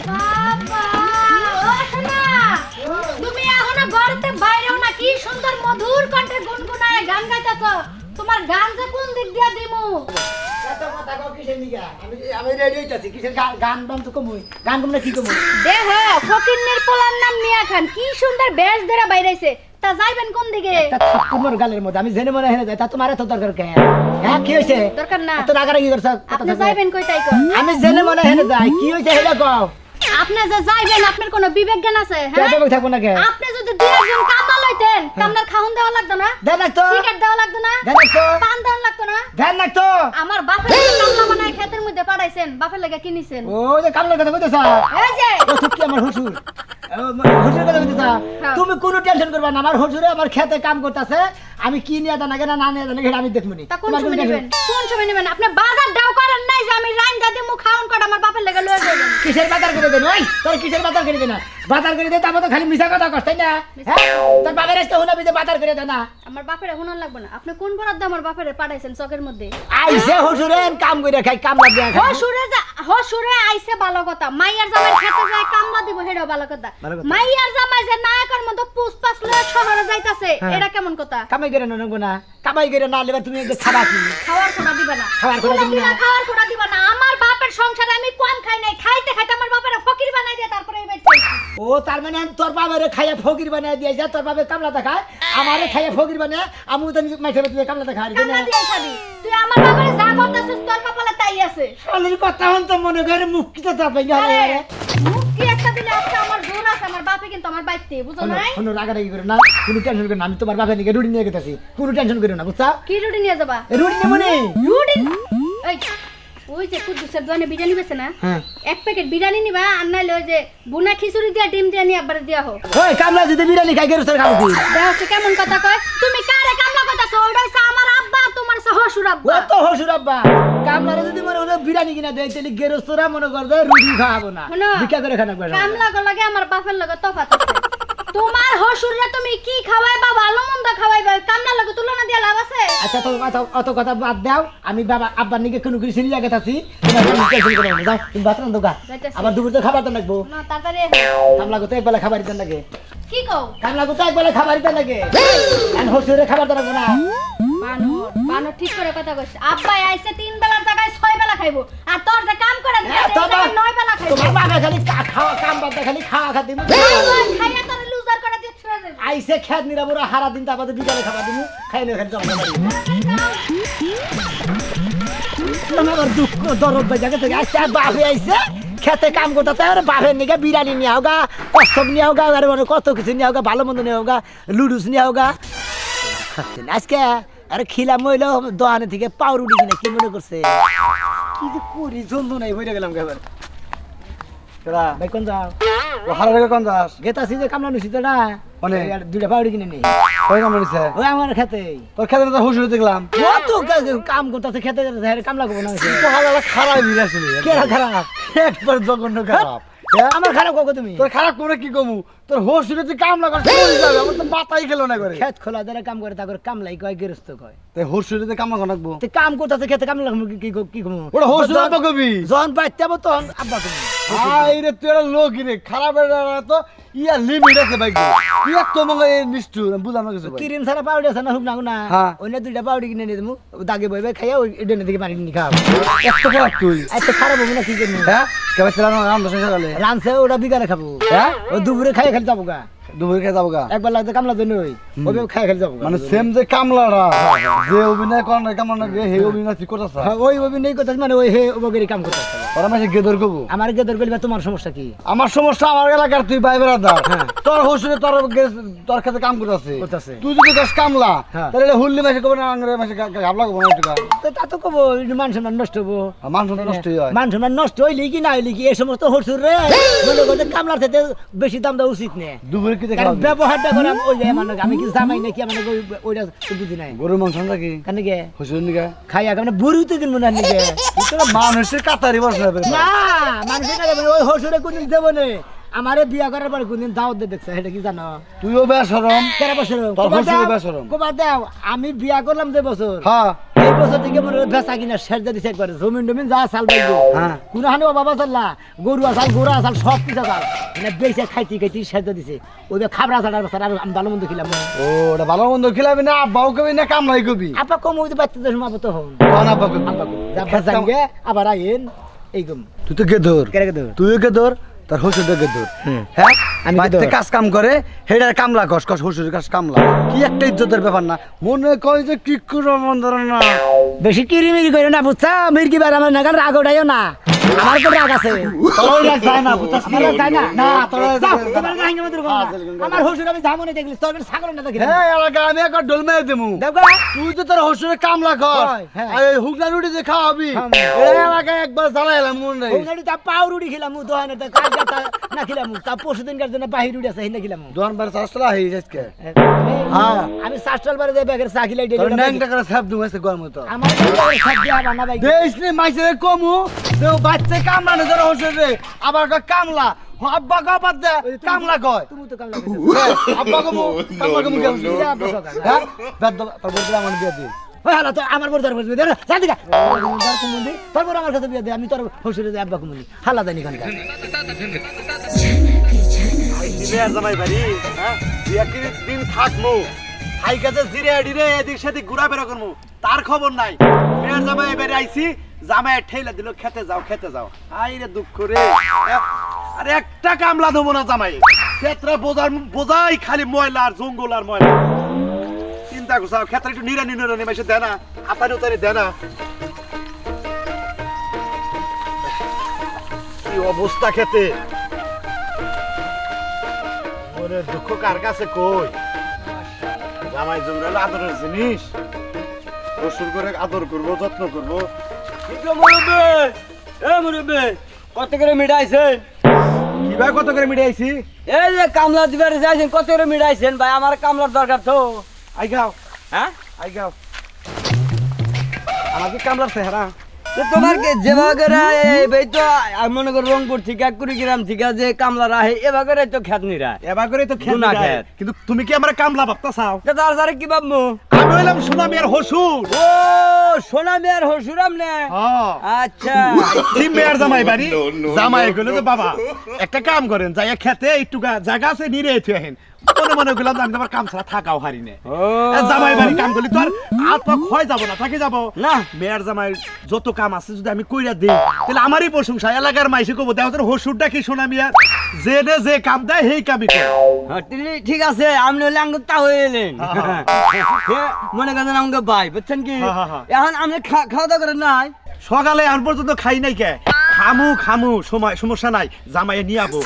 বাবা ও শোনা তুমি এখনো ঘরতে বাইরেও না কি সুন্দর মধুর কণ্ঠে গুনগুনায় গান গাইতাছো তোমার গান যে কোন দিক দিয়া দিমু এত কথা কও কিসের নিগা আমি রেডি হইতাছি কিসের গান বান তো কমই গান কম না কি কমই দেহ ফকিন্নের পোলার নাম মিয়া খান কি সুন্দর বেশ ধরে বাইরেছে তা যাইবেন কোন দিকে তা তোমার গালের মধ্যে আমি জেনে মনে হেনে যাই তা তোমার এত দরকার কে হ্যাঁ কি হইছে দরকার না এত রাগারাগি করছ আপনি যাইবেন কই তাই কর আমি জেনে মনে হেনে যাই কি হইছে হেলে কও আপনি যে যাইবেন আপনার কোনো বিবেক জ্ঞান আছে হ্যাঁ কেটে থাকবো না কে আপনি যদি দুই একজন কামলা লইতেন কামলার খাওন দেওয়া লাগতো না দেন লাগতো সিগারেট দেওয়া লাগতো না দেন লাগতো পান দেওয়া লাগতো না দেন লাগতো আমার বাপের কামলা বানায় ক্ষেতের মধ্যে পাঠাইছেন বাপের লাগা কিনিছেন ও যে কামলার কথা কইতেছ এই যে ও তুই কি আমার হুজুর হুজুর কথা কইতেছ তুমি কোনো টেনশন করবা না আমার হুজুরে আমার খেতে কাম করতেছে আমি কি নিয়ে দানা কেনা না নিয়ে দানা আমি দেখমুনি তা কোন সময় নেবেন কোন সময় নেবেন আপনি বাজার দাও করেন নাই যে আমি রাইন দাদি মুখ খাওন কটা আমার বাপের লাগা লয়ে যাবেন কিসের বাজার করে দেন ওই তোর কিসের বাজার করে দেন বাজার করে দে তারপর তো খালি মিছা কথা কস তাই না হ্যাঁ তোর বাবার এসে হুনাবি যে বাজার করে দে না আমার বাপের হুনন লাগবে না আপনি কোন বরাদ্দ আমার বাপের পাঠাইছেন চকের মধ্যে আইছে হুজুরে কাম করে খাই কাম লাগে হসুরে আইছে ভালো কথা মাইয়ার জামাই খেতে যায় কামলা দিব হেডো ভালো কথা মাইয়ার জামাই যে নায়কের মতো পুষ্পাস লয়ে শহরে যাইতাছে এটা কেমন কথা কামাই করে ননগো না কামাই করে না লেবা তুমি যে খাবা কি খাওয়ার খোটা দিবা না খাওয়ার খোটা দিবা না খাওয়ার খোটা দিবা না আমার বাপের সংসারে আমি কম খাই নাই খাইতে খাইতে আমার বাপের ফকির বানাই দিয়ে তারপরে এই বেঁচে ও তার মানে তোর বাবারে খাইয়া ফকির বানায় দিয়ে যা তোর বাবা কামলা দেখায় আমারে খাইয়া ফকির বানায় আমি তো মাইছে তুই কামলা দেখাই দিই না কামলা দিয়ে খাবি তুই আমার বাপের যা করতেছিস তোর কপালে তাই আছে শালির কথা হন তো মনে করে মুখ কি তো তাপাই না মুখ কি একটা দিলে আজকে আমার জোর আছে আমার বাপে কিন্তু আমার বাইতে বুঝো নাই কোনো রাগারাগি করে না কোনো টেনশন করে না আমি তোমার বাবার নিকে রুটি নিয়ে গেছি কোনো টেনশন করে না বুঝছা কি রুটি নিয়ে যাবা রুটি নেব নি রুটি এই ওই যে কুদ্দুসের দোকানে বিরিয়ানি বেছে না হ্যাঁ এক প্যাকেট বিরিয়ানি নিবা আর নাইলে ওই যে বুনা খিচুড়ি দিয়া ডিম দিয়া নিয়ে আবার দিয়া হোক ওই কামলা যদি বিরিয়ানি খাই গেরুস্তার খাবো কি দেখো কেমন কথা কয় তুমি কারে কামলা কইতাছো ওইটা হইছে আমার আব্বা তোমার হসুর ও আব্বা তো হসুর আব্বা কামলারে যদি মনে হলো বিরিয়ানি কিনা দেয় তাহলে গেরুস্তরা মনে করবে রুটি খাওয়াবো না শোনো, ভিক্ষা করে খানা করে কামলা লাগে আমার বাপের লগে তফাৎ আছে তোমার হসুররা তুমি কি খাওয়াইবা ভালো মন্দ খাওয়াইবা কামলা লগে তুলনা দিয়া লাভ আছে আচ্ছা তো অত কথা বাদ দাও আমি বাবা আব্বার নিকে কোনো কিছু সিরিয়া গেতাছি তোমার কোনো টেনশন করো না যাও তুমি বাথরুম দোকা যাইতাছি। আবার দুপুরে তো খাবার তো লাগবো না তাড়াতাড়ি কামলা তো একবেলা খাবার দিতে লাগে কি কও কামলা তো একবেলা খাবার দিতে লাগে আর হসুরে খাবার তো লাগবো না বানর ঠিক করে কথা কইছ আব্বা আইছে 3 বেলার জায়গায় 6 বেলা খাইবো আর তোর যে কাম করে দিছে 9 বেলা খাইবো তোমার বাবা খালি খাওয়া কাম বাদ খালি খাওয়া খাতি খাইয়া তোর লুজার করে দিয়ে ছুড়ে দেব আইসে খেত নিরামুরা হারা দিন তারপর বিকালে খাবার দিমু খাইলে খালি জমা আমার দুঃখ দরদ জায়গা থেকে আইসে বাপে আইসে খেতে কাম করতে আর বাপের নিকে বিরিয়ানি নিয়ে হোগা কষ্টম নিয়ে হোগা আর মানে কত কিছু নিয়ে হোগা ভালো মন্দ নিয়ে হোগা লুডুস নিয়ে হোগা আজকে আরে খিলাম হইলো দোকানে থেকে পাউরুটি কিনে কি মনে করছে কি যে করি জন্তু নাই হয়ে গেলাম এবার ভাই কোন যাও ও হারা রেখে কোন যাস গেতাছি যে কামলা নিছি তো না মানে দুইটা পাউরুটি কিনে নি ওই কাম করেছে ওই আমার খেতে তোর খেতে তো হুজুর দেখলাম ও তো কাম করতেছে খেতে কামলা করবো না তো হালা খারাপ বিরাস কে খারাপ একবার জঘন্য খারাপ আমার খারাপ কখো তুমি তোর খারাপ করে কি কমু তোর হুজুরে তুই কাম লাগা চলে যাবে আমার তো মাথাই গেল না করে খেত খোলা যারা কাম করে তারপর কামলাই কয় গেরস্ত কয় তুই হুজুরে কাম লাগা রাখবো তুই কাম করতেছে খেতে কামলা কি কি কমু ওটা হুজুর আব্বা কবি জন বাইতে যাবো তখন আব্বা তুমি আই রে তুই একটা লোক রে খারাপ তো ইয়া লিমিট আছে ভাই তুই এক তো মঙ্গে নিষ্ঠু বুঝাম না কিছু ভাই ক্রিম ছাড়া পাউডার আছে না হুক না না হ্যাঁ। অন্য দুইটা পাউডার কিনে নিয়ে দেবো দাগে বইবে খাইয়া ওই ডেনে থেকে পানি নি খাও এত খারাপ তুই এত খারাপ হবে না কি করবো হ্যাঁ কেবল চালানো রাম দশ সকালে রানছে ওটা বিকালে খাবো হ্যাঁ ও দুপুরে খাই খালি যাবো গা দুপুরে খেয়ে যাবো গা একবার লাগতে কামলা জন্য ওই ওইভাবে খাই খালি যাবো মানে সেম যে কামলারা যে অভিনয় করে না কেমন লাগে হে অভিনয় ঠিক করতেছ ওই অভিনয় করতেছে মানে ওই হে ওবগেরি কাম করতেছে ওরা মাসে গেদর কবু আমার গেদর গলিবা তোমার সমস্যা কি আমার সমস্যা আমার এলাকার তুই ভাই বেড়াদার হ্যাঁ। তোর হুসুরে তোর কাছে কাম করতেছে করতেছে। তুই যদি দশ কামলা হ্যাঁ। তাহলে হুল্লি মাসে কবে না আঙরে মাসে ঘাবলা কবে না একটু তো তা তো কব মান সম্মান নষ্ট হবো মান সম্মান নষ্ট হয় মান সম্মান নষ্ট হইলি কি না হইলি কি এই সমস্ত হরসুর রে মনে করতে কামলার থেকে বেশি দাম দেওয়া উচিত নে দুপুরে কি দেখা কারণ ব্যবহারটা করে ওই যে মানে আমি কি জামাই নাকি আমার ওইটা তো বুঝি নাই গরুর মাংস নাকি কেন গে হুসুরের নিকা খাই আগে মানে বুড়ি তো দিন মনে হয় নিকে তুই তো মানুষের কাতারি বসে না মানুষের কাছে বলে, ওই হরসুরে কোনদিন দেবো নে আমারে বিয়া করার পরে কোনদিন দাওয়াত দিয়ে দেখছে এটা কি জানো তুইও বেসরম তেরো বছর তোর হরসুরে বেসরম কবার দাও আমি বিয়া করলাম যে বছর হ্যাঁ এই এই বছর থেকে মনে হয় বেচা কিনা শেষ দিয়ে দিছে একবারে জমিন টমিন যা চাল পাইবো হ্যাঁ। কোনো হানি বাবা চাল্লা গরু আসাল গোড়া আসাল সব কিছু আসাল মানে বেচে খাইতে খাইতে শেষ দিয়ে দিছে ওই খাবরা ছাড়ার বছর আর আমি ভালো মন্দ খেলাম ও ওটা ভালো মন্দ খিলাবি না আব্বাও কবি না কামলাই কবি আপা কম হইতে বাচ্চাদের সময় তো হন কোন আব্বা কবি যাবে আবার আইন এইরকম তুই তো গেদর কেরে দূর তুইও গেদর তার হসুরটা গেদর হ্যাঁ আমি বাড়িতে গেদর। কাজ কাম করে হেডার কামলা কস কস হসুরের কাজ কামলা কি একটা ইজ্জতের ব্যাপার না মনে কয় যে কি করো মন্দর না বেশি কিরিমিরি করে না বুঝছা মির্কি বার আমার নাগাল রাগ ওঠাইও না আমার তো রাগ আছে তোর রাগ যায় না বুঝছাস আমার রাগ যায় না না তোর যাও, তোমার গায়ে হাঙ্গামা দূর করো না। আমার হুজুর আমি জামনে দেখলি তোর ছাগল না দেখি হ্যাঁ এলাকা আমি একবার ডোল মেরে দেবো দেখো তুই তো তোর হসুরের কামলা কর হয়, হ্যাঁ। আর এই হুগলা রুটি যে খাওয়াবি খাওয়াবো। এই এলাকায় একবার জ্বালাইলাম মন নাই ওনারি তা পাউরুটি খেলাম দোহানে তা কাজটা তা না খেলাম তা পরশুদিনকার জন্য বাহির উড়ে আছে হিনা খেলাম দোকান বাড়ি চাষলা হয়ে যাচ্ছে হ্যাঁ। আমি সাস্টাল বারে যে ব্যাগের চা খিলাই তোর ডেলি ন্যাংটা করে সাপ দুমাইছে গরম তো আমার সব দিয়া বানা ভাই দেশ নে মাইছে কমু তো বাচ্চা কামলা না ধরে হসুরে আবার কয় কামলা আব্বা কা বাদ দে কামলা কয় তুমি তো কামলা হ্যাঁ, আব্বা কমু কামলা কমু কেমন এটা আব্বা কাকা। হ্যাঁ বাদ দাও তোর বলতে আমার বিয়ে দিই ওই হালা তো আমার বড় দরবার দে সাদিকা দর কুমুন্দি তারপর আমার কাছে বিয়ে দে আমি তোর হসুরে দে আব্বা কুমুন্দি হালা দেনি খানকা দিনের জামাই বাড়ি হ্যাঁ বিয়াকির দিন থাকমু হাই কাছে জিরে আডিরে এদিক সেদিক ঘুরা বেরো করমু তার খবর নাই মেয়ের জামাই এবারে আইছি জামাই ঠেলা দিল খেতে যাও আই রে দুঃখ রে আরে একটা কামলা দেবো না জামাই ক্ষেত্রে বোঝাই খালি ময়লা আর জঙ্গল আর ময়লা চিন্তা করছো ক্ষেত্রে একটু নিরানি মাসে দেয় না আতারি উতারি দেয় না কি অবস্থা খেতে ওরে দুঃখ কার কাছে কই জামাই জমরাল আদরের জিনিস রসুর করে আদর করবো যত্ন করবো কত করে মিটাইছেন কি ভাই কত করে মিটাইছি এই যে কামলা দিবার যাইছেন কত করে মিটাইছেন ভাই আমার কামলার দরকার তো আই গাও হ্যাঁ আই গাও আমাকে কামলার চেহারা তো তোমার কে যেভাবে করে এই তো আমি মনে করি রংপুর থেকে কুড়িগ্রাম থেকে যে কামলা রাহে এভাবে করে তো খেত নিরা এবার করে তো খেতে গুনা দেয়। খেত। কিন্তু তুমি কি আমার কামলা ভাবতা চাও তো তার সারে কি ভাববো আমি হইলাম সুনামি আর হসুর ও সোনা মেয়ের হসুরাম নে হ্যাঁ আচ্ছা কি মেয়ের জামাই বাড়ি জামাই গুলো তো বাবা একটা কাম করেন যাই খেতে একটু জায়গা আছে নিরে এতে আহেন মনে গেলাম আমি তোমার কাম ছাড়া থাকাও হারি না ও জামাই বাড়ি কাম করলি তো আর হাত পা ক্ষয় যাবো না থাকি যাবো না মেয়ের জামাই যত কাম আছে যদি আমি কইরা দিই তাহলে আমারই প্রশংসা এলাকার মাইসে কব দেখো তোর হসুরটা কি শোনা মিয়া যে কাম দেয় সেই কামই করে হ্যাঁ, ঠিক আছে আপনি হলে আমাকে তা হয়ে এলেন মনে করেন আমাকে ভাই বুঝছেন কি হ্যাঁ, হ্যাঁ, হ্যাঁ। এখন আপনি খাওয়া দাওয়া করেন নাই সকালে এখন পর্যন্ত খাই নাই কে খামু সমস্যা নাই জামাইয়ে নিয়ে আবো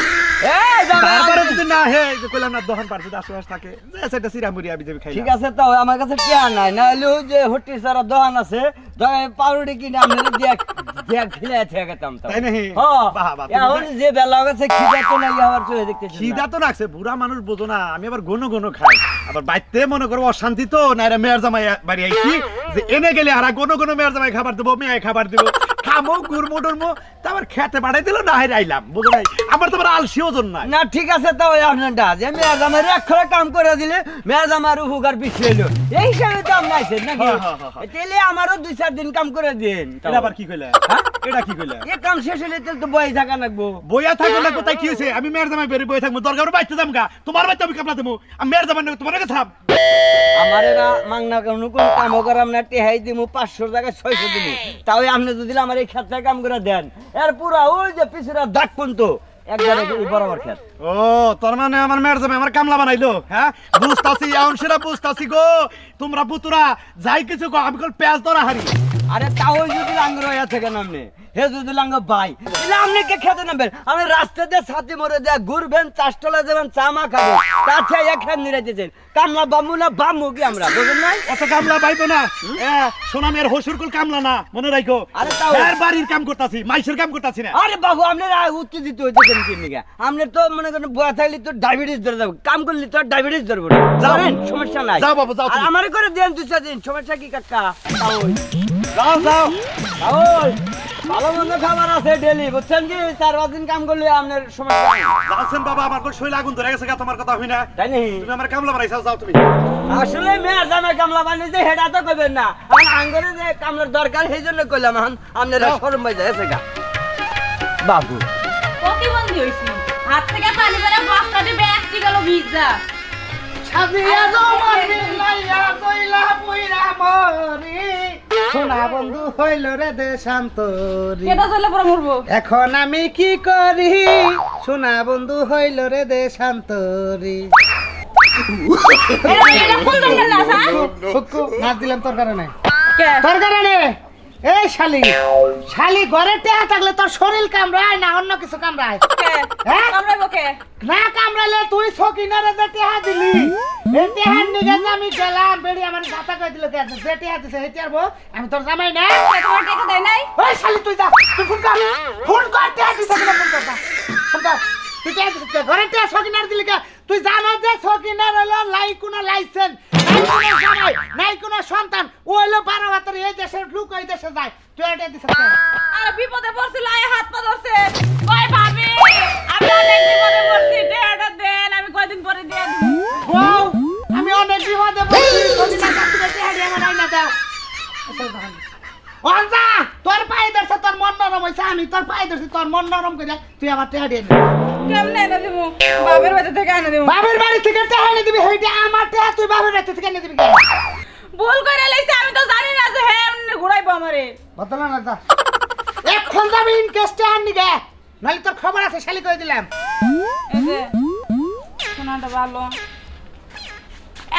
এই যাবে, তারপরে যদি না হে যে কইলাম না দহন পার যদি আশেপাশে থাকে সেটা সিরামুরি আমি যাবি খাই ঠিক আছে তো আমার কাছে টিয়া নাই না হলে ওই যে হোটেল সারা দোকান আছে দোকানে পাউরুটি কিনে আমি দিয়ে খেলে গেতাম তো তাই নাকি? হ্যাঁ, বাহ, বাহ, এখন যে বেলা গেছে খিদা তো নাই আবার চলে দেখতেছি খিদা তো রাখছে বুড়া মানুষ বোঝো না আমি আবার ঘন খাই আবার বাইতে মনে করো অশান্তি তো না এরা মেয়ের জামাই বাড়ি আইছি যে এনে গেলে আর ঘন মেয়ের জামাই খাবার দেবো মেয়ে খাবার দেবো খামো গুড়মো টুরমো তারপর খেতে পাঠাই দিল না হেরে আইলাম বুঝো নাই আমার তো আবার আলসি ওজন নাই না ঠিক আছে তো আপনারটা যে মেয়ের জামাই এক খরা কাম করে দিলে মেয়ের জামার উপকার পিছিয়ে এলো এই হিসাবে তো আপনি আইছেন নাকি হ্যাঁ, হ্যাঁ, হ্যাঁ, হ্যাঁ। তাহলে আমারও 2-4 দিন কাম করে দিন এটা আবার কি কইলা এটা কি কইলা এই কাম শেষ হলে তো বই থাকা লাগবো বইয়া থাকো না কোথায় কি হয়েছে আমি মেয়ের জামাই বেরিয়ে বই থাকবো দরকার বাইতে যাম গা তোমার বাইতে আমি কাপলা দেবো আমি মেয়ের জামাই তোমার কাছে থাম আমার এরা মাংনা কোনো কোন কামও করাম না টেহাই দিমু 500 টাকা 600 দিমু তাও আপনি যদি আমার এই ক্ষেত্রে কাম করে দেন এর পুরা ওই যে পিছরা দাগ পর্যন্ত একবারে বরাবর খেত ও তোর মানে আমার মেয়ের জামাই আমার কামলা বানাইলো হ্যাঁ বুঝতাছি এখন সেটা বুঝতাছি গো তোমরা পুতুরা যাই কিছু কো আমি কল পেঁয়াজ ধরা হারি আরে তাও যদি লাঙ্গ রয়া থেকে নামনে হে যদি লাঙ্গ ভাই তাহলে আপনি কে খেতে নামবেন আমি রাস্তা দিয়ে ছাতি মরে দেয়া ঘুরবেন চাষটলা দেবেন চামা খাবো তাতে এখান নিরাইতেছেন কামলা বামু না বামু কি আমরা বুঝেন নাই অত কামলা পাইবো না সোনামের হসুর কুল কামলা না মনে রাখো আরে তাও এর বাড়ির কাম করতাছি মাইশের কাম করতাছি না আরে বাবু আপনার উত্তেজিত হয়েছেন কি নিকা আপনার তো মনে করেন বয়া থাকলে তো ডায়াবেটিস ধরে যাবে কাম করলে তো ডায়াবেটিস ধরবো না জানেন সমস্যা নাই যাও বাবু, যাও আর তুমি। আমারে করে দেন 2-4 দিন সমস্যা কি কাকা তাও যাও তাও ভালো মন্দ খাবার আছে ডেলি বুঝছেন কি 4-5 দিন কাম করলে আপনার সমস্যা নাই যাচ্ছেন বাবা আমার কোন শৈল আগুন ধরে গেছে গা তোমার কথা হই না তাই নাকি তুমি আমার কামলা বানাইছাও যাও তুমি আসলে মেয়ে জামাই কামলা বানিয়েছে হেডা তো কইবেন না আর আঙ্গরে যে কামলার দরকার সেই জন্য কইলাম এখন আপনারা শরম বাই যাচ্ছে গা বাবু প্রতিবন্ধী হইছি হাত থেকে পানি করে বস্তাতে ব্যাগটি গেল ভিজা সাজিয়া জমান মিলাইয়া কইলা পইরা মরি সোনা বন্ধু হইল রে দেশান্তরি কেটা চলে পরে মরবো এখন আমি কি করি সোনা বন্ধু হইল রে দেশান্তরি এটা কোন দরকার না স্যার নাচ দিলাম তোর কারণে কে তোর কারণে এই শালি শালি ঘরে টেহা থাকলে তোর শরীর কামড়ায় না অন্য কিছু কামড়ায় কে হ্যাঁ? কামড়াইবো কে না কামড়ালে তুই সকিনারে যে টেহা দিলি এই টেহার নিগে যে আমি গেলাম বেড়ি আমার গাতা কই দিল কে যে টেহা দিছে হেতি আরবো আমি তোর জামাই না তোমার টাকা দেয় নাই ওই শালি তুই যা তুই ফোন কর টেহা দিছে কিনা ফোন কর ফোন কর তুই টেহা দিছিস কে? ঘরে টেহা সকিনার দিলি কে তুই জানো যে সকিনার হলো লাই কোনো লাইসেন্স নাই কোনো জামাই নাই কোনো সন্তান ও হলো 12 বাতার এই দেশের লোক ওই দেশে যায় তুই এটা দিছিস কে? আর বিপদে পড়ছিল আয় হাত পা ধরছে কই ভাবি আমি অনেক বিপদে পড়ছি টাকাটা দেন আমি কয়দিন পরে দিয়ে দিব বউ আমি অনেক বিপদে পড়ছি সকিনার কাছ থেকে টেহা দিয়ে আমার আইনা দাও অনজা তোর পায়ে ধরছে তোর মন নরম হইছে আমি তোর পায়ে ধরছি তোর মন নরম করে তুই আমার টেহা দিয়ে দে কেমনে এনে দিব বাবার বাড়ি থেকে এনে দিব বাবার বাড়ি থেকে টেহা এনে দিবি হেইটা আমার টেহা তুই বাবার বাড়ি থেকে এনে দিবি কে ভুল করে লাইছে আমি তো জানি না যে হ্যাঁ এমনি ঘুরাইবো আমারে বদলা না যা এখন যাবি ইন কেস টেহা নিগে নালি তোর খবর আছে শালি করে দিলাম এই যে শোনাটা ভালো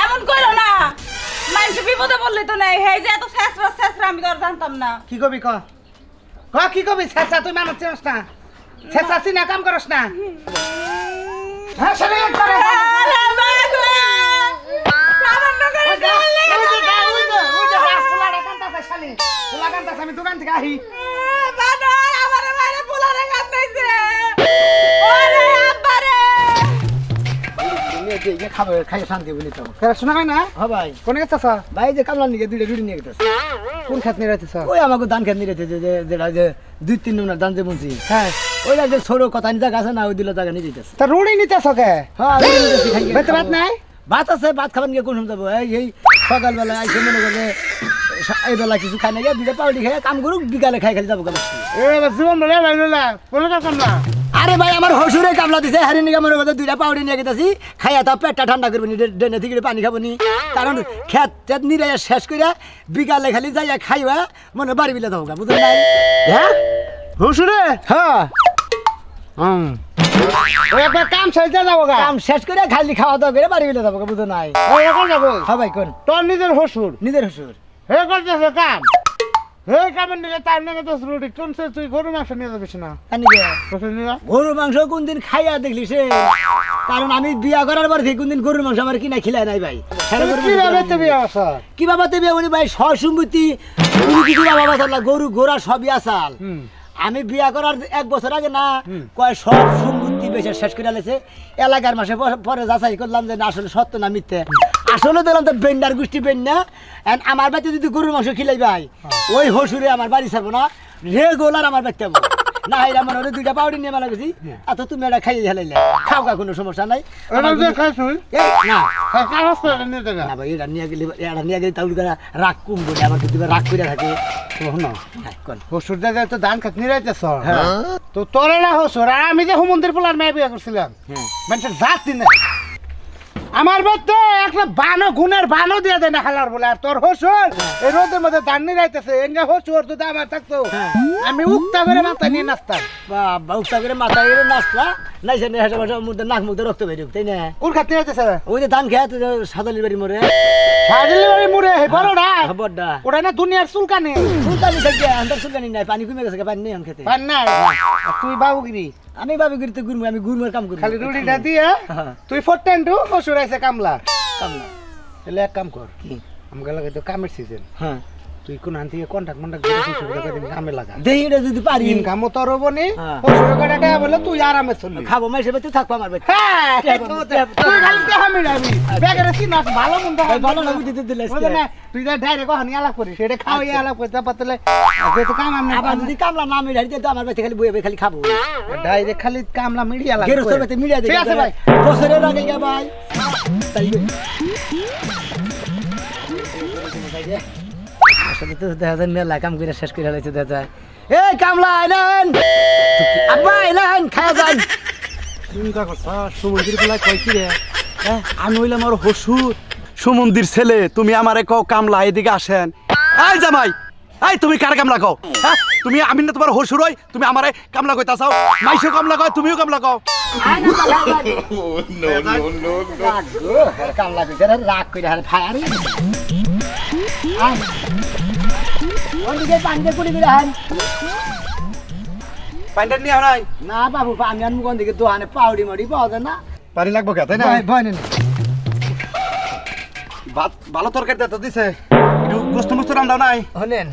এমন করো না মানুষ বিপদে পড়লে তো নাই হে যে এত শেষরা আমি তো আর জানতাম না কি কবি ক কি কবি ছেসা তুই মানুষ চিনস না ছেসা চিনা কাম করস না হ্যাঁ শালি করে আরে বাগো সামান্য করে দেওয়ার লেগে আমি দোকান থেকে আহি বাদর আমারে মারে পোলারে কান্দাইছে ওরে আব্বারে খাবে খাই শান্তি বলি তো শোনা হয় না হ্যাঁ ভাই কোনে গেছস ভাই যে কামলা নিয়ে দুইটা রুটি নিয়ে গেছস কোন খাত নিয়ে রাখতেছ ওই আমাকে ধান খেত নিয়ে রাখতেছে যেটা যে 2-3 নম্বর ধান যে বুনছি হ্যাঁ ওইটা যে ছোট কথা নিয়ে জায়গা আছে না ওই দিল জায়গা নিয়ে যেতেছে তা রুটি নিতেছ কে হ্যাঁ রুটি নিতেছি খাই বেতে ভাত নাই ভাত আছে ভাত খাবেন গিয়ে কোন সময় যাবো এই সকালবেলা আইসে মনে করে এই বেলা কিছু খাই না গিয়ে দুইটা পাউডি খাই কাম করুক বিকালে খাই খালি যাবো কাম জীবন বলে কোনো কাম না আরে ভাই আমার হসুরে কামলা দিছে হারি নিগা মনে কথা দুইটা পাউডি নিয়ে গেছি খাইয়া তা পেটটা ঠান্ডা করবি ডেনে থেকে পানি খাবো নি কারণ খেত টেত নিরে শেষ করে বিকালে খালি যাইয়া খাইবা মনে বাড়ি বিলে যাবো বুঝলেন নাই হ্যাঁ হসুরে হ্যাঁ একবার কাম শেষ যাবো কাম শেষ করে খালি খাওয়া দাওয়া করে বাড়ি বিলে যাবো বুঝলেন নাই যাবো হ্যাঁ ভাই কোন তোর নিজের হসুর হে করতেছে কাম হে কামের নিলে তার নাকি তো রুটি কোনছে তুই গরু মাংস নিয়ে যাবিস না গরু মাংস কোনদিন খাইয়া দেখলি সে কারণ আমি বিয়া করার পর থেকে কোনদিন গরুর মাংস আমার কিনা খিলায় নাই ভাই কিভাবে বিয়া উনি ভাই সসম্মতি উনি কিছু বাবা বাসাল্লাহ গরু ঘোড়া সবই আসাল আমি বিয়া করার 1 বছর আগে না কয় সব সম্পত্তি বেশি শেষ করে আলেছে এলাকার মাসে পরে যাচাই করলাম যে না আসলে সত্য না মিথ্যে আসলে দিলাম তো বেন্ডার গোষ্ঠী বেন্ডা আমার বাড়িতে যদি গরুর মাংস খিলাই ভাই ওই হসুরে আমার বাড়ি ছাড়বো না রেগুলার আমার বাড়িতে যাবো না এরা মনে হলে 2টা পাউডি নিয়ে মেলা গেছি এত তুমি এটা খাইয়ে হেলাইলে খাও গা কোনো সমস্যা নাই না ভাই এটা নিয়ে গেলে তাহলে রাগ কম বলে আমার যদি রাগ করে থাকে হসুর দাদা তো ধান খাত নিরাইতেছ তো তোরে না হসুর আর আমি যে হুমন্দির পোলার মেয়ে বিয়ে করছিলাম মানুষের জাত দিনে আমার বেতে একটা বানো গুণের বানো দিয়ে দেয় না হালার বলে আর তোর হসুর এই রোদের মধ্যে ধান নিরাইতেছে এনগা হসুর যদি আমার থাকতো আমি উক্তা করে মাথা নিয়ে নাচতাম বাবা উক্তা করে মাথা নিয়ে নাচলা নাইছে না হেসে বসে মুখে নাক মুখে রক্ত বেরিয়ে তাই না কোন খাত নিরাইতেছে ওই যে ধান খেয়ে সাদালি বাড়ি মরে সাদালি বাড়ি মরে বড়টা বড়টা ওটা না দুনিয়ার চুলকানি থাকে আন্দার চুলকানি নাই পানি কমে গেছে পানি নেই খেতে পানি নাই তুই বাবুগিরি আমি বাবুগিরি তো গুরমু আমি গুরমুর কাম করি খালি রুটিটা দিয়া তুই ফটেন্টু হসুর আইছে কামলা তাহলে এক কাম কর কি আমগা লাগে তো কামের সিজন হ্যাঁ তুই কোন আনতি কন্টাক্ট করে হসুর করে দিন কামে লাগা দেইটা যদি পারি ইনকাম তো রবনি হসুর কটাটা বলে তুই আরামে চলবি খাবো মাইসে বেতে থাকবো আমার বেতে হ্যাঁ তুই খালি তে আমি রাবি বেগারে সিনা ভালো মন্দ ভালো না বুঝতে দিলে তুই যা ডাইরেক্ট হানি আলাপ করিস সেটা খাওয়াই আলাপ করতে পাতলে যেহেতু কাম আমি আবার যদি কামলা না মিড়াই দে তো আমার বেতে খালি বইবে খালি খাবো ডাইরেক্ট খালি কামলা মিড়িয়া লাগে গেরস্ত বেতে মিড়িয়া দে ঠিক আছে ভাই বছরের আগে গে ভাই তাই আসলে তো দেখা যায় মেলা কাম করে শেষ করে হয়েছে দেখা যায়। এই কামলা আইলেন, আব্বা আইলেন, খাওয়া যান। চিন্তা করছা সুমন্দির বেলায় কয় কি রে? হ্যাঁ আমি হইলাম আর হসুর সুমন্দির ছেলে, তুমি আমারে কও কামলা এদিকে আসেন। এই জামাই, এই তুমি কার কামলা কও? হ্যাঁ তুমি আমি না তোমার হসুর হই, তুমি আমারে কামলা কইতা চাও? মাইশো কামলা কয়, তুমিও কামলা কও। কামলা কইছে রাগ করে হারে ফায়ার ওদিকে পানি কুড়ি করে হান। পানিটা নিয়ে নাই? না বাবু পানি আনবো কোন দিকে, দোকানে পাউডি মাউডি পাওয়া যায় না। পানি লাগবো কে, তাই না? ভয় নেই। ভাত ভালো তরকারি তো দিছে, একটু গোস্ত মোস্ত রান্নাও নাই? হনেন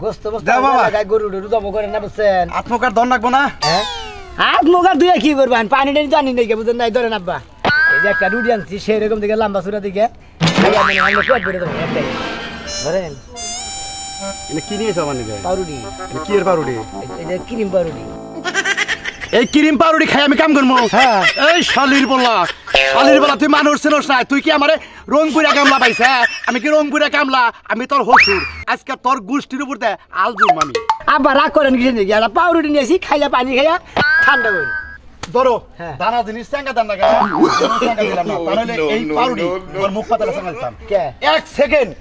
গোস্ত মোস্ত দাও বাবা। গরু টরু জমা করে না বুঝছেন? আত্মকার দন লাগবো না? হ্যাঁ হাত মুখার দুয়ে কি করবেন, পানিটা জানি নাকি বুঝেন নাই? ধরেন আব্বা এই যে একটা রুটি আনছি সেরকম দিকে লম্বা চূড়া দিকে পেট বেড়ে দেবো একটাই। ধরেন এটা কি নিয়েছো আমার নিকে? পাউরুটি, এটা কি এর পাউরুটি? এটা ক্রিম পাউরুটি। এই ক্রিম পাউরুটি খাই আমি কাম করবো? হ্যাঁ। এই শালির বলা, শালির বলা, তুই মানুষ ছিলস না, তুই কি আমারে রংপুরা কামলা পাইছ? আমি কি রংপুরা কামলা? আমি তোর হসুর, আজকে তোর গোষ্ঠীর উপর দে আলজুম আমি। আব্বা রাগ করেন কিছু নাকি? একটা পাউরুটি নিয়েছি, খাইয়া পানি খাইয়া ঠান্ডা করেন। ধরো হ্যাঁ। দানা জিনিস চ্যাঙ্গা দান না কেন? চ্যাঙ্গা দিলাম না, তাহলে এই পাউরুটি তোমার মুখ পাতালে চ্যাঙ্গা দিতাম। কে? এক সেকেন্ড,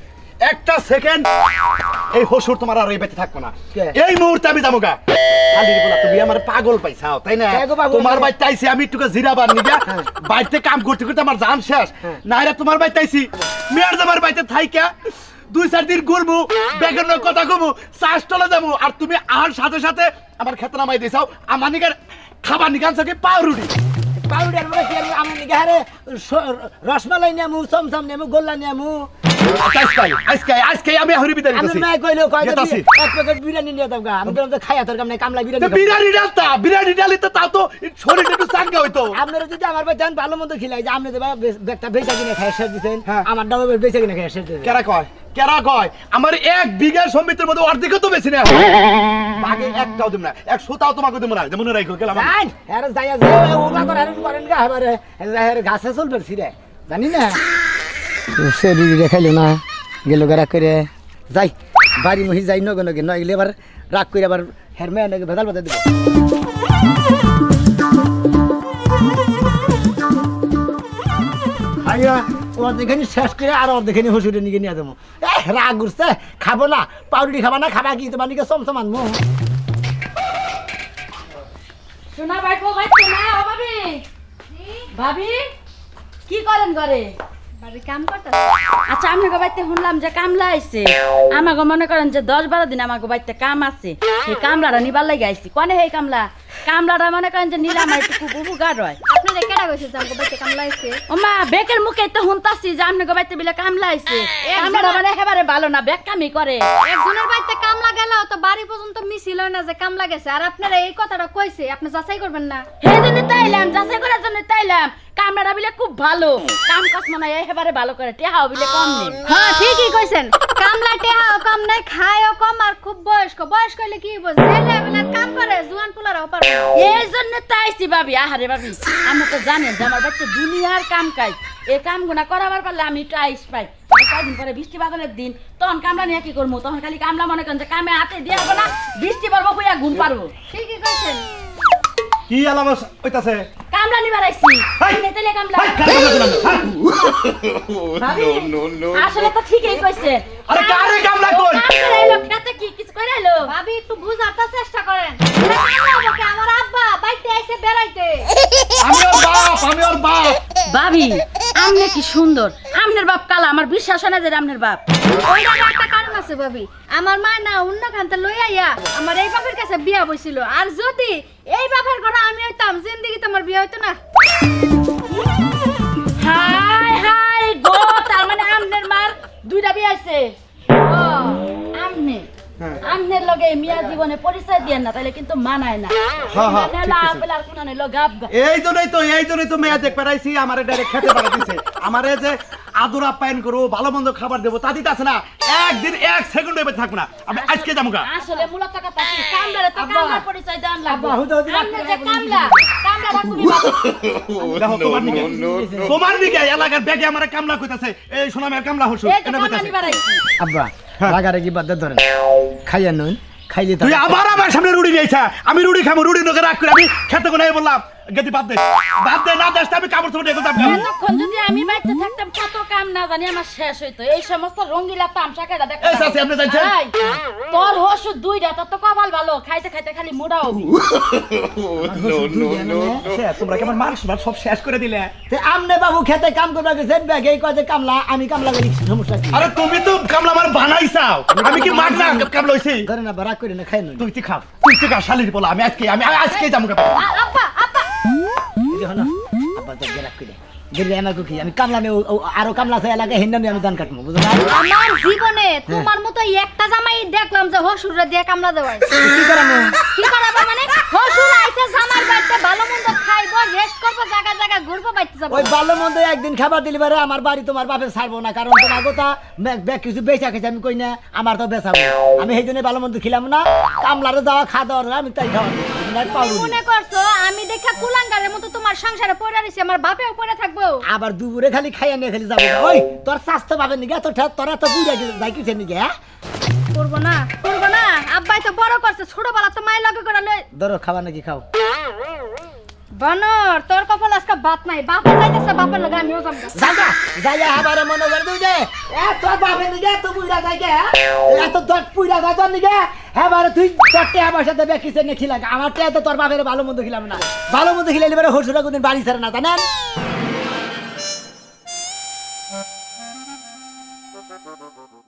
একটা সেকেন্ড এই হসুর তোমার আর এই বেঁচে থাকবো না। কে? এই মুহূর্তে আমি যাবো গা। শালির বলা, তুমি আমার পাগল পাইছাও তাই না? কে গো পাগল? তোমার বাড়িতে আইছি আমি একটু জিরাবার নিগা, বাড়িতে কাম করতে করতে আমার জান শেষ। নাইরা তোমার বাড়িতে আইছি, মেয়ের জামার বাড়িতে থাইকা 2-4 দিন ঘুরবো, বেগান কথা কমু, চাষ তলে যাবো, আর তুমি আর সাথে সাথে আমার খেতে নামাই দিছাও। আমার নিগার খাবার নিগান থাকে পাউরুটি। পাউরুটি আর কি আমার নিকে হারে রসমালাই নেমু, চমচম নেমু, গোল্লা নেমু। আজকে আমি হরি বিদায় আমি দিতেছি। মাই কইলো কয় যেতাছি। এক প্যাকেট বিরিয়ানি নিয়ে দাও গা। আমি বললাম তো খাইয়া তোর কাম নাই, কামলা বিরিয়ানি খাবো। বিরিয়ানি ডালতা, বিরিয়ানি ডালিতে তাও তো শরীরটা একটু চাঙ্গা হইতো। আপনারা যদি আমার ভাই যান ভালো মন্দ খিলাই যে আপনি যে একটা বেচা কিনে খাই শেষ দিচ্ছেন, হ্যাঁ। আমার ডাবল বেচা কিনে খাই শেষ দিচ্ছেন। কেরা কয়, কেরা কয় আমার 1 বিঘা সম্পত্তির মধ্যে অর্ধেক তো বেশি না, বাকি একটাও দিব না, 1 সুতাও তোমাকে দিব না, যেমন রাখো গেলাম আমি। যান আরে যাইয়া যে ওগা করে আর করেন গা এবারে এর গাছে চলবে ছিরে জানি না। সে রুটি দেখাইলো না, গেল গা রাগ করে যাই বাড়ি মহি যাই নগে নগে নয় গেলে এবার রাগ করে আবার হের মেয়ে নাকি ভেদাল বাজার দেবো। আইয়া অর্ধেখানি শেষ করে আর অর্ধেখানি হসুরে নিয়ে নিয়ে যাবো। রাগ উঠছে, খাবো না পাউরুটি খাবা না, খাবা কি তোমার নিকে চমচম আনবো। শোনা ভাই কো ভাই শোনা ও ভাবি। ভাবি কি করেন ঘরে? বাড়ি কাম করতে। আচ্ছা আপনাকে বাড়িতে শুনলাম যে কামলা আইছে, আমাকে মনে করেন যে 10-12 দিন আমাকে বাড়িতে কাম আছে, সেই কামলাটা নিবার লাগে আইছি। কনে সেই কামলাটা মনে করেন যে নিলাম একটু উপকার হয়। আপনারে কেডা কইছে যে আমগো বাইতে কামলা আইছে? ওমা বেকের মুখে তো শুনতাছি যে আপনাকে বাড়িতে বিলে কামলা আইছে। কামলাটা মানে একেবারে ভালো না, বেকামি করে। একজনের বাইতে কামলা গেল তো বাড়ি পর্যন্ত মিছিল হয় না যে কামলা গেছে, আর আপনারা এই কথাটা কইছে, আপনি যাচাই করবেন না? সেই জন্য তাইলাম, যাচাই করার জন্য তাইলাম। কামলাটা বিলে খুব ভালো, কাম কাজ মানে একেবারে ভালো করে, টেহাও বিলে কম নেই। হ্যাঁ ঠিকই কইছেন, কামলা টেহাও কম নাই, খায়ও কম, আর খুব বয়স্ক। বয়স্ক হইলে কি হইব? ছেলে বেলা কাম করে, জুয়ান পোলারাও পারে। এই জন্য তাইছি ভাবি, আহারে ভাবি আপনি তো জানেন যে আমার বাড়িতে দুনিয়ার কাম কাজ, এই কাম গুনা করাবার পারলে আমি একটু আইস পাই। কয়েকদিন পরে বৃষ্টি বাদলের দিন, তখন কামলা নিয়ে কি করবো? তখন খালি কামলা মনে করেন যে কামে হাতে দিয়ে হবো না, বৃষ্টি পারবো বইয়া ঘুম পারবো। ঠিকই কইছেন। কি আলাম হইতাছে? কামলা নিবার আইছি, আপনি তাইলে কামলা। ভাবি আসলে তো ঠিকই কইছে। আরে কারে কামলা কই? কামলা এলো খেতে কি কিছু করে এলো? ভাবি একটু বুঝাতে চেষ্টা করেন। আমার আব্বা বাইতে আইছে বেড়াইতে। আমি ওর বাপ। ভাবি আমনে কি সুন্দর, আমনের বাপ কালা, আমার বিশ্বাস হয় না যে আমনের বাপ। ওইটার একটা কারণ আছে ভাবি, আমার মা না অন্য খানতে লই আইয়া আমার এই বাপের কাছে বিয়া বইছিল, আর যদি এই বাপের ঘরে আমি হইতাম জিন্দেগি তোমার বিয়া হইতো না। হাই হাই গো, তার মানে আমনের মার 2টা বিয়ে আছে। ও আমনে আমনের লগে মিয়া জীবনে পরিচয় দেন না, তাহলে কিন্তু মানায় না। হ্যাঁ, হ্যাঁ, মানে লাভ লাভ কোন নেই গাব গা। এই জন্যই তো মেয়া দেখ পারাইছি, আমারে ডাইরেক্ট খেতে পারা দিছে। আমারে যে আদর আপ্যায়ন করবো, ভালো মন্দ খাবার দেবো, তা দিতে আছে না। একদিন 1 সেকেন্ড এবার থাকবো না, আমি আজকে যাবো গা। আসলে মূলত কথা কি, কামলারে তো কামলার পরিচয় দেন লাগবে। আব্বা, হুদা হুদা আমনে যে কামলা রাখুনি বাবা। দেখো তোমার দিকে এলাকার ব্যাগে আমার কামলা কইতাছে, এই সোনা মেয়ের কামলা হসু এই যে এনে কামলা কইতাছে। নিবার আইছি। আব্বা রাগারাগি বাদ দিয়ে ধরেন খাইয়া নুন খাইলে তুই আবার আমার সামনে রুড়ি নিয়েছা আমি রুড়ি খাবো রুড়ি নোকে রাগ করে আমি খেতে কোনায় বললাম গেতি বাদ দে না দেশ আমি কাপড় চোপড় এগুলো যাবো এতক্ষণ যদি আমি বাড়িতে থাকতাম কত কাম না জানি আমার শেষ হইতো এই সমস্ত রঙ্গিলা তামসা কেডা দেখ এই চাচি, আপনি জানছেন? তোর হসু দুইটা তোর তো কপাল ভালো খাইতে খাইতে খালি মুড়া হবি তোমরা কেমন মানুষ সব শেষ করে দিলে আমনে বাবু খেতে কাম করবা গেছেন ব্যাগে কয় কামলা আমি কামলা করি সমস্যা কি আরে তুমি তো কামলা আমার বানাইছাও আমি কি মাগ না কামলা হইছি ধরে না বারাক করে না খাই নুন তুই খা শালির বলা আমি আজকে যাবো আব্বা আব্বা যখন আব্বা তো গেরাক করে গেলে আমাকে কি আমি কামলা নেই আরো কামলা আছে এলাকায় হিন্দাম আমি ধান কাটবো বুঝলো না আমার জীবনে তোমার মতো একটা জামাই দেখলাম যে হসুরে দিয়ে কামলা দেওয়াই কি করানো কি করাবো মানে হসুর আইছে জামার বাড়িতে ভালো মন্দ খাইবো রেস্ট করবো জায়গা জায়গা ঘুরবো বাইতে যাবো ওই ভালো মন্দ একদিন খাবার দিলে পারে আমার বাড়ি তোমার বাপের ছাড়বো না কারণ তোমার কথা কিছু বেচা খেয়েছে আমি কই না আমার তো বেচাবো আমি সেই জন্য ভালো মন্দ খিলাম না কামলারে যাওয়া খাওয়া দাওয়া আমি তাই খাওয়া কি মনে করছো আমি দেখা কুলাঙ্গারের মতো তোমার সংসারে পড়ে রইছি আমার বাপেও পড়ে থাকবো আবার দুপুরে খালি খাইয়া নিয়ে খালি যাবো ওই তোর স্বাস্থ্য পাবেন নাকি তোরা তো বুঝে যাই কিছু নাকি হ্যাঁ করবো না আব্বাই তো বড় করছে ছোটবেলা তো মায়ের লগে করে লই ধরো খাবার নাকি খাও বানর তোর কপাল আজকে ভাত নাই বাপে যাইতেছে বাপের লগে আমিও যাবো জায়গা জায়গা আবার মনে করে দিও যে তোর বাপের নাকি এত বুঝা যায় এত দট পুইরা যায় তোর নাকি হ্যাঁ বারে তুই তোরটে আমার সাথে বেকিছে নে খিলা আমার তো তোর বাপের ভালো মন্দ খিলাম না ভালো মন্দ খিলাইলে বারে হরসুরা কোনদিন বাড়ি ছাড়ে না জানেন